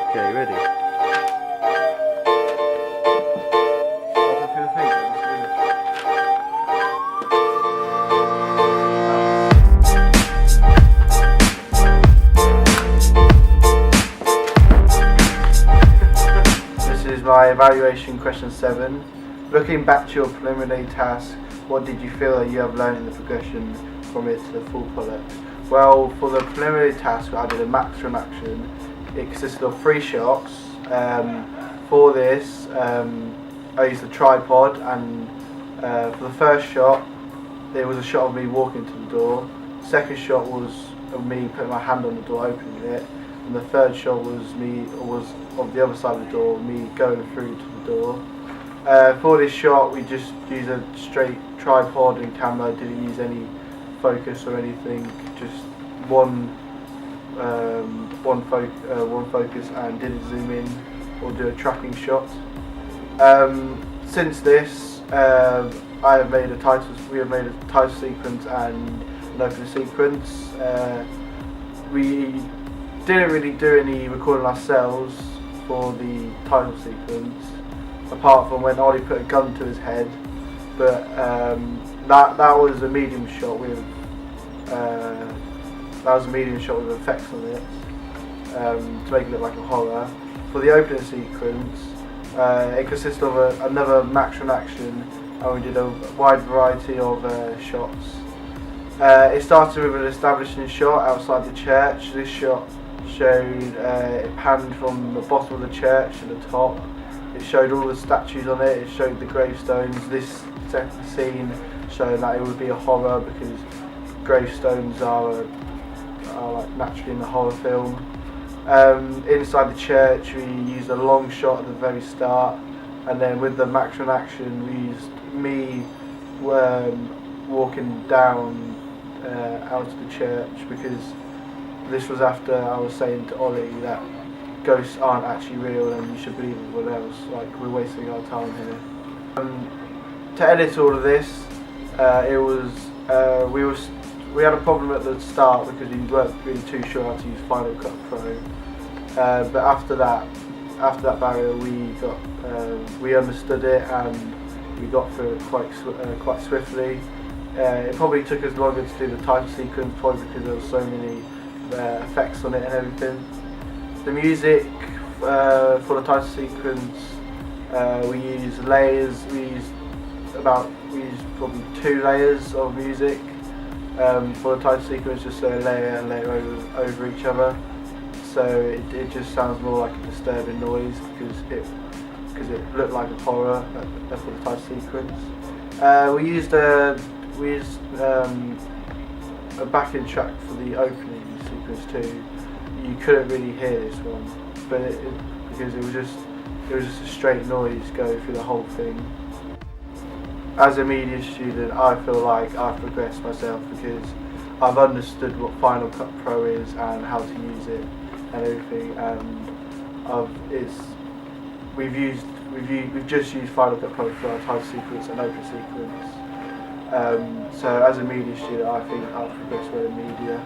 Okay, ready? This is my evaluation question 7. Looking back to your preliminary task, what did you feel that you have learned in the progression from it to the full product? Well, for the preliminary task, I did a max action. It consisted of 3 shots. For this, I used a tripod, and for the first shot, there was a shot of me walking to the door. Second shot was of me putting my hand on the door, opening it, and the third shot was of the other side of the door, me going through to the door. For this shot, we just used a straight tripod and camera. Didn't use any focus or anything. Just one focus, and didn't zoom in or do a tracking shot. Since this, we have made a title sequence and an opening sequence. We didn't really do any recording ourselves for the title sequence, apart from when Ollie put a gun to his head. But that was a medium shot with effects on it, to make it look like a horror. For the opening sequence, it consists of another max action, and we did a wide variety of shots. It started with an establishing shot outside the church. This shot showed it panned from the bottom of the church to the top. It showed all the statues on it. It showed the gravestones. This second scene showed that it would be a horror because gravestones are like naturally in the horror film. Inside the church, we used a long shot at the very start, and then with the max action, we used me walking down out of the church, because this was after I was saying to Ollie that ghosts aren't actually real and you should believe everyone else. Like, we're wasting our time here. To edit all of this, we had a problem at the start because we weren't really too sure how to use Final Cut Pro. But after that barrier, we understood it and we got through it quite swiftly. It probably took us longer to do the title sequence, probably because there were so many effects on it and everything. The music for the title sequence, we used layers. We used probably 2 layers of music for the title sequence, just a layer and layer over each other. So it just sounds more like a disturbing noise because it looked like a horror for the title sequence. We used a backing track for the opening sequence too. You couldn't really hear this one, but because it was just a straight noise going through the whole thing. As a media student, I feel like I've progressed myself because I've understood what Final Cut Pro is and how to use it and everything, and we've just used Final Cut Pro for our title sequence and open sequence. So as a media student, I think I've progressed well in media.